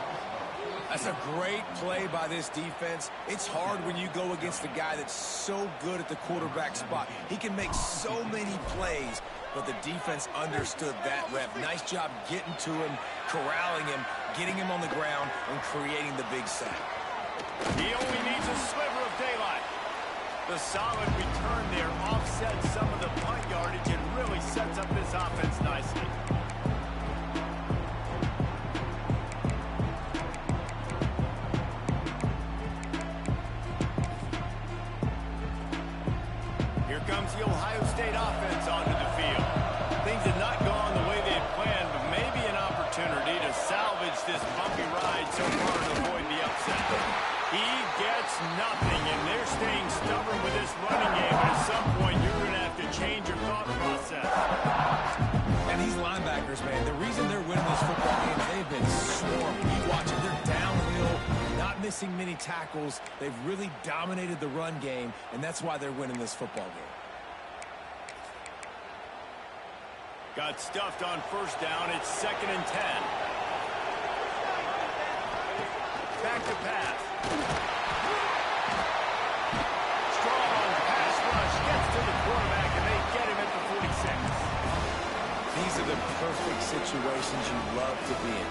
That's a great play by this defense. It's hard when you go against a guy that's so good at the quarterback spot. He can make so many plays, but the defense understood that rep. Nice job getting to him, corralling him, getting him on the ground, and creating the big sack. He only needs a sliver of daylight. The solid return there offsets some of the punt yardage and really sets up this offense nicely. Here comes the Ohio State offense onto the field. Things have not gone the way they had planned, but maybe an opportunity to salvage this bumpy ride so far to avoid the upset. He gets nothing, and they're staying stubborn with this running game. But at some point, you're going to have to change your thought process. And these linebackers, man, the reason they're winning this football game, they've been swarming. You watch it, they're downhill, not missing many tackles. They've really dominated the run game, and that's why they're winning this football game. Got stuffed on 1st down. It's 2nd and 10. back to pass. Strong pass rush gets to the quarterback, and they get him at the 46. These are the perfect situations you love to be in.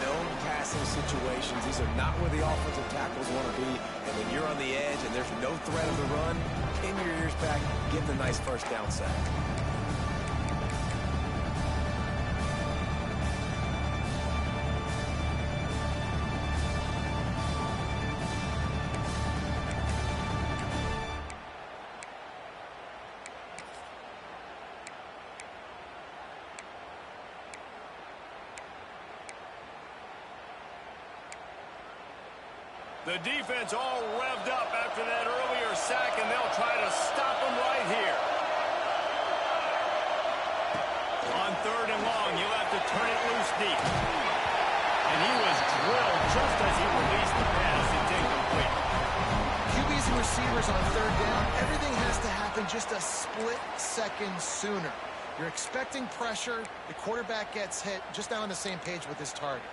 Known passing situations. These are not where the offensive tackles want to be. And when you're on the edge and there's no threat of the run, pin your ears back, get the nice first down sack. The defense all revved up after that earlier sack, and they'll try to stop him right here. On 3rd and long, you'll have to turn it loose deep. And he was drilled just as he released the pass. It's incomplete. QBs and receivers on 3rd down, everything has to happen just a split second sooner. You're expecting pressure, the quarterback gets hit, just not on the same page with his target.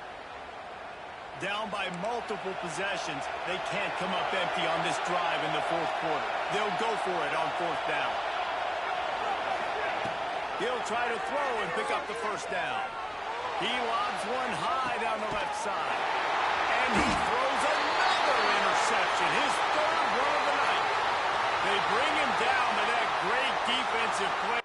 Down by multiple possessions, they can't come up empty on this drive in the 4th quarter. They'll go for it on 4th down. He'll try to throw and pick up the 1st down. He lobs one high down the left side. And he throws another interception, his 3rd one of the night. They bring him down to that great defensive play.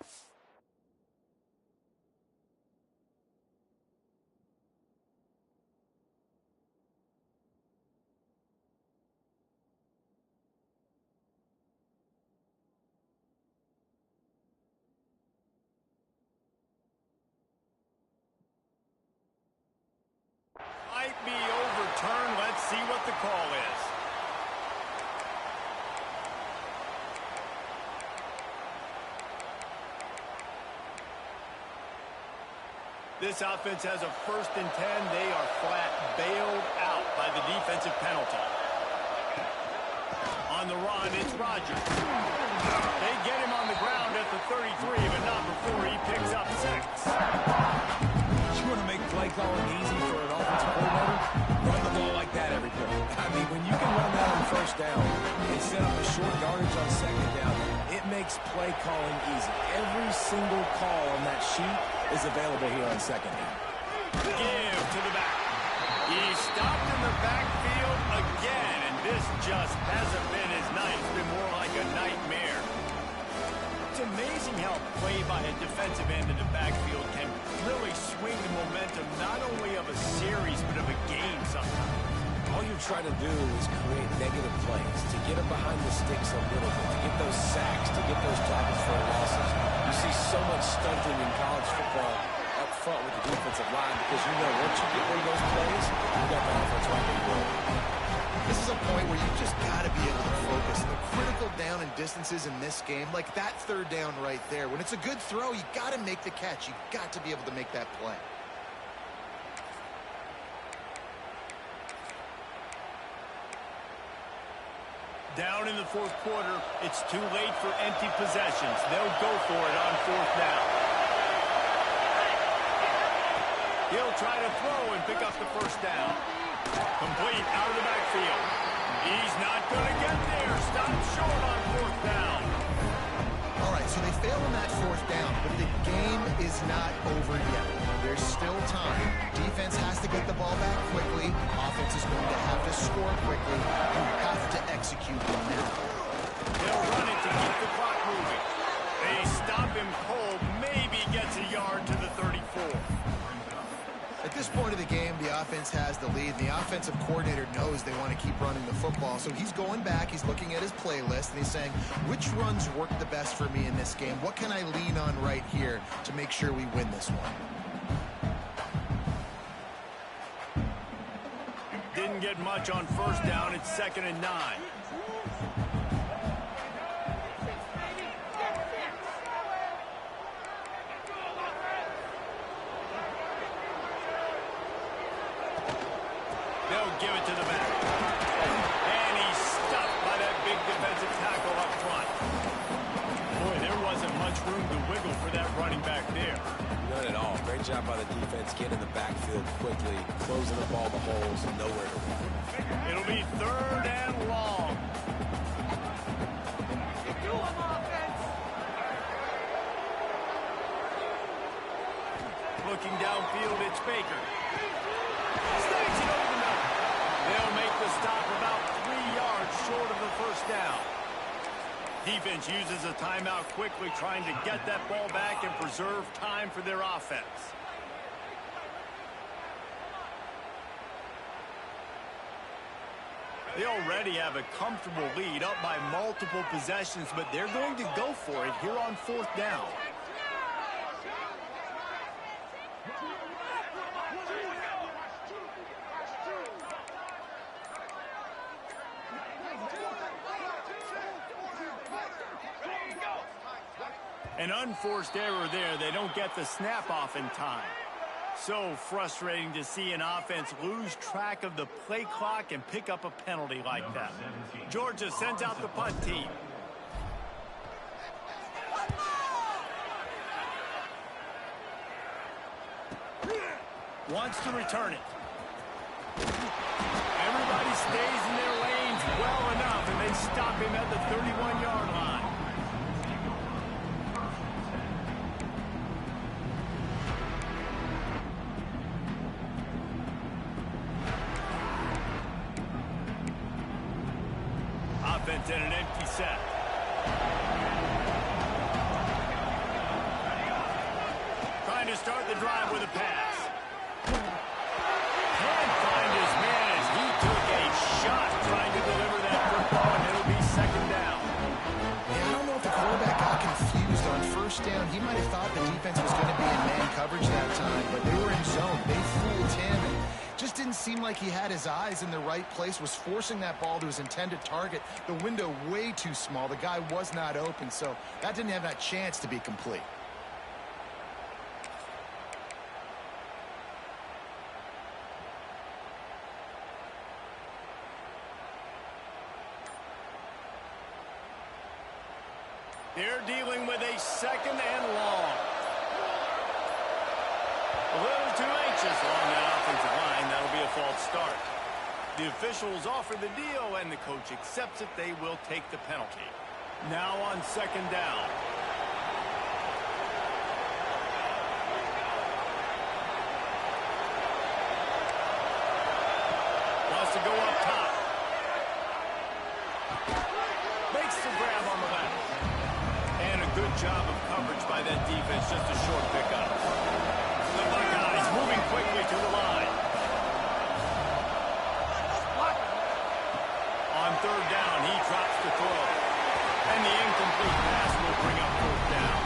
Might be overturned. Let's see what the call is. This offense has a 1st and 10. They are flat bailed out by the defensive penalty. On the run, it's Rodgers. They get him on the ground at the 33, but not before he picks up 6. You want to make play calling easy for an offensive coordinator? Run the ball like that every play. I mean, when you can run that on 1st down and set up a short yardage on 2nd down, it makes play calling easy. Every single call on that sheet is available here on 2nd down. Give to the back. He stopped in the backfield again, and this just hasn't been his night. It's been more like a nightmare. It's amazing how play by a defensive end in the backfield can really swing the momentum not only of a series but of a game sometimes. All you're trying to do is create negative plays, to get them behind the sticks a little bit, to get those sacks, to get those tackles for losses. You see so much stunting in college football up front with the defensive line because you know once you get rid of those plays, you got the offense right where you want. This is a point where you just got to be able to focus. The critical down and distances in this game, like that 3rd down right there. When it's a good throw, you got to make the catch. You got to be able to make that play. Down in the 4th quarter, it's too late for empty possessions. They'll go for it on 4th down. He'll try to throw and pick up the 1st down. Complete out of the backfield. He's not going to get there. Stop short on 4th down. All right, so they fail on that 4th down, but the game is not over yet. There's still time. Defense has to get the ball back quickly. Offense is going to have to score quickly. You have to execute on that. They'll run it to keep the clock moving. They stop him cold. Maybe gets a yard to the 34. At this point of the game, the offense has the lead. The offensive coordinator knows they want to keep running the football. So he's going back, he's looking at his playlist, and he's saying, which runs work the best for me in this game? What can I lean on right here to make sure we win this one? Didn't get much on 1st down. It's 2nd and 9. They'll give it to the back. And he's stuffed by that big defensive tackle up front. Boy, there wasn't much much room to wiggle for that running back there. None at all. Great job by the defense getting in the backfield quickly, closing up all the holes, nowhere to run. It'll be 3rd and long. Looking downfield, it's Baker. Snakes it over the middle. They'll make the stop about 3 yards short of the first down. Defense uses a timeout quickly, trying to get that ball back and preserve time for their offense. They already have a comfortable lead, up by multiple possessions, but they're going to go for it here on 4th down. An unforced error there. They don't get the snap off in time. So frustrating to see an offense lose track of the play clock and pick up a penalty like that. Georgia sends out the punt team. Wants to return it. Everybody stays in their lanes well enough, and they stop him at the 31-yard line. Offense in an empty set. Trying to start the drive with a pass. Can't find his man as he took a shot trying to deliver that football, and it'll be 2nd down. Yeah, I don't know if the quarterback got confused on 1st down. He might have thought the defense was going to be in man coverage that time, but they were in zone. They fooled him, and just didn't seem like he had his eyes in the right place, was forcing that ball to his intended target. The window way too small. The guy was not open, so that didn't have that chance to be complete. They're dealing with a 2nd and long. A little too anxious along that offensive line. That'll be a false start. The officials offer the deal, and the coach accepts it. They will take the penalty. Now on 2nd down. Wants to go up top. Makes the grab on the left. And a good job of coverage by that defense. Just a short pickup. The Buckeyes moving quickly to the line. On 3rd down, he drops the throw. And the incomplete pass will bring up 4th down.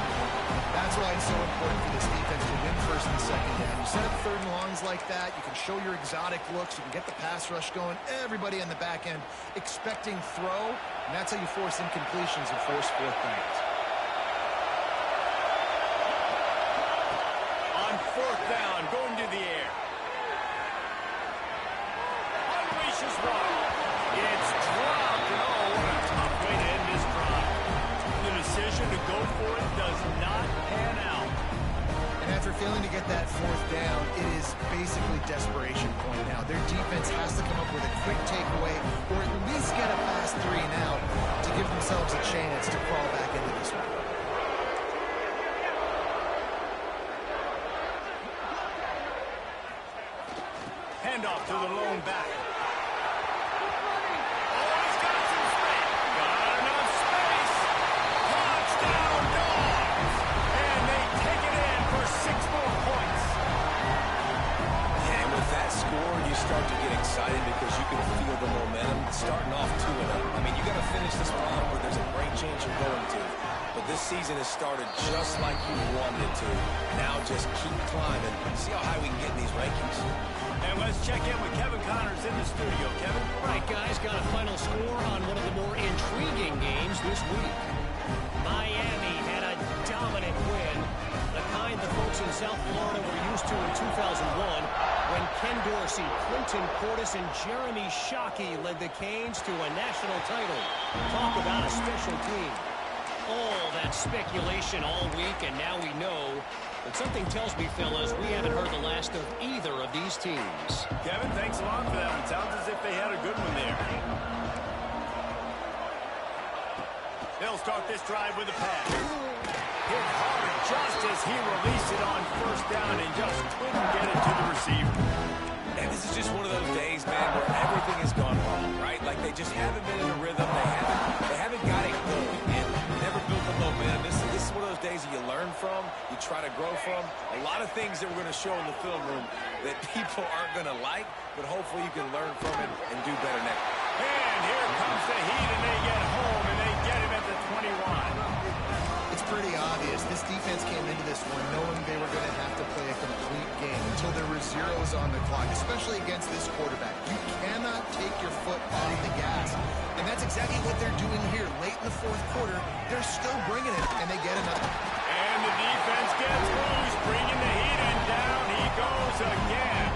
That's why it's so important for this defense to win 1st and 2nd down. You set up 3rd and longs like that, you can show your exotic looks, you can get the pass rush going, everybody on the back end expecting throw, and that's how you force incompletions and force 4th downs. On 4th down, going to the air. Unleashes one. It's dropped, and oh, what a tough way to end this drive. The decision to go for it does not pan out. And after failing to get that 4th down, it is basically desperation point now. Their defense has to come up with a quick takeaway, or at least get a fast 3 and out to give themselves a chance to crawl back into this one. Handoff to the lone back. Oh, he's got some space. Got enough space. Touchdown, Dogs. And they take it in for 6 more points. And with that score, you start to get excited because you can feel the momentum starting off 2-0. I mean, you got to finish this one off where there's a great chance you're going to. But this season has started just like you wanted it to. Now just keep climbing. See how high we can get in these rankings. And let's check in with Kevin Connors in the studio. Kevin? Right, guys, got a final score on one of the more intriguing games this week. Miami had a dominant win, the kind the folks in South Florida were used to in 2001 when Ken Dorsey, Clinton Portis, and Jeremy Shockey led the Canes to a national title. Talk about a special team. All that speculation all week, and now we know. But something tells me, fellas, we haven't heard the last of either of these teams. Kevin, thanks a lot for that one. Sounds as if they had a good one there. They'll start this drive with a pass. Hit hard just as he released it on first down and just couldn't get it to the receiver. And this is just one of those days, man, where everything has gone wrong, right? Like they just haven't been in a rhythm. They haven't got it going and never built the momentum. This is one of those days that you learn from, you try to grow from. A lot of things that we're going to show in the film room that people aren't going to like, but hopefully you can learn from it and do better next. And here comes the heat, and they get home, and they get him at the 21. It's pretty obvious. This defense came into this one knowing they were going to have to play a complete game until there were zeros on the clock, especially against this quarterback. You cannot take your foot off the gas. And that's exactly what they're doing here. Late in the fourth quarter, they're still bringing it, and they get another. And the defense gets loose, bringing the heat, and down he goes again.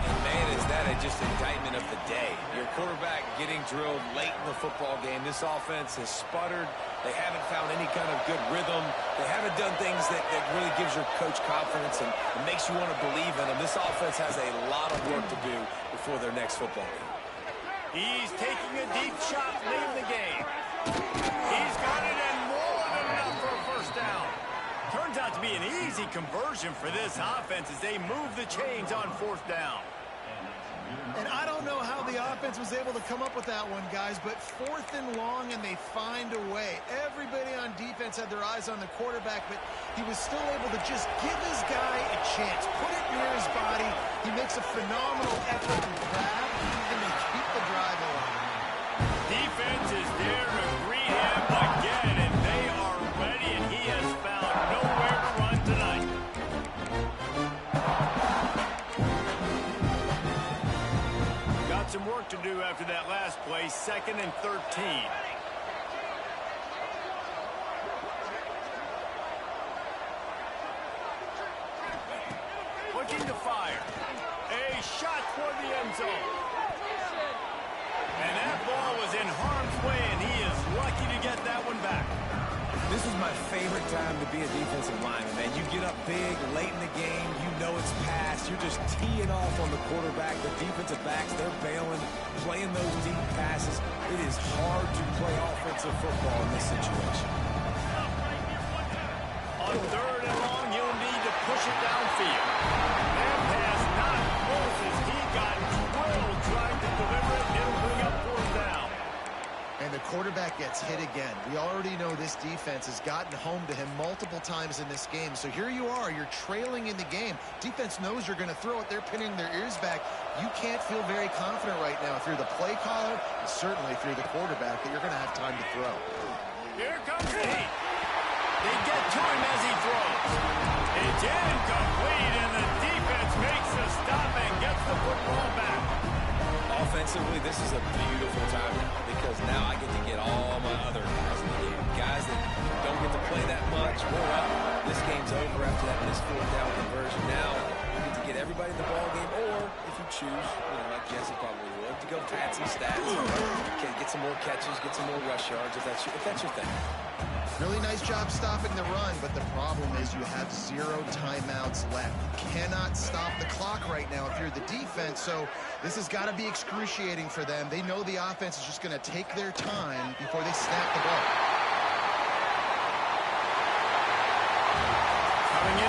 And man, is that just indictment of the day. Your quarterback getting drilled late in the football game. This offense has sputtered. They haven't found any kind of good rhythm. They haven't done things that really gives your coach confidence and makes you want to believe in them. This offense has a lot of work to do before their next football game. He's taking a deep shot late in the game. He's got it, and more than enough for a first down. Turns out to be an easy conversion for this offense as they move the chains on fourth down. And I don't know how the offense was able to come up with that one, guys, but fourth and long, and they find a way. Everybody on defense had their eyes on the quarterback, but he was still able to just give his guy a chance, put it near his body. He makes a phenomenal effort to grab, and they keep the drive alive. Defense is there to greet him again, and they are ready, and he has found nowhere to run tonight. Got some work to do after that last play, 2nd and 13. Looking to fire. A shot toward the end zone. And that ball was in harm's way, and he is lucky to get that one back. This is my favorite time to be a defensive lineman, man. You get up big, late in the game, you know it's past. You're just teeing off on the quarterback. The defensive backs, they're bailing, playing those deep passes. It is hard to play offensive football in this situation. On 3rd and long, you'll need to push it downfield. That pass not close as he got drilled trying to deliver it. It'll bring up 4th down. And the quarterback gets hit again. We already know this defense has gotten home to him multiple times in this game. So here you are, you're trailing in the game. Defense knows you're going to throw it. They're pinning their ears back. You can't feel very confident right now if you're the play caller, and certainly if you're the quarterback, that you're going to have time to throw. Here comes the heat. They get to him as he throws. It's incomplete, and the defense makes a stop and gets the football back. Offensively, this is a beautiful time because now I get to get all my other guys in the game. Guys that don't get to play that much. We're up. This game's over after that missed 4th down conversion. Now you get to get everybody in the ball game, or if you choose, like Jesse probably would, to go patsy stats, get some more catches, get some more rush yards if that's your thing. Really nice job stopping the run, but the problem is you have 0 timeouts left. You cannot stop the clock right now if you're the defense, so this has got to be excruciating for them. They know the offense is just going to take their time before they snap the ball.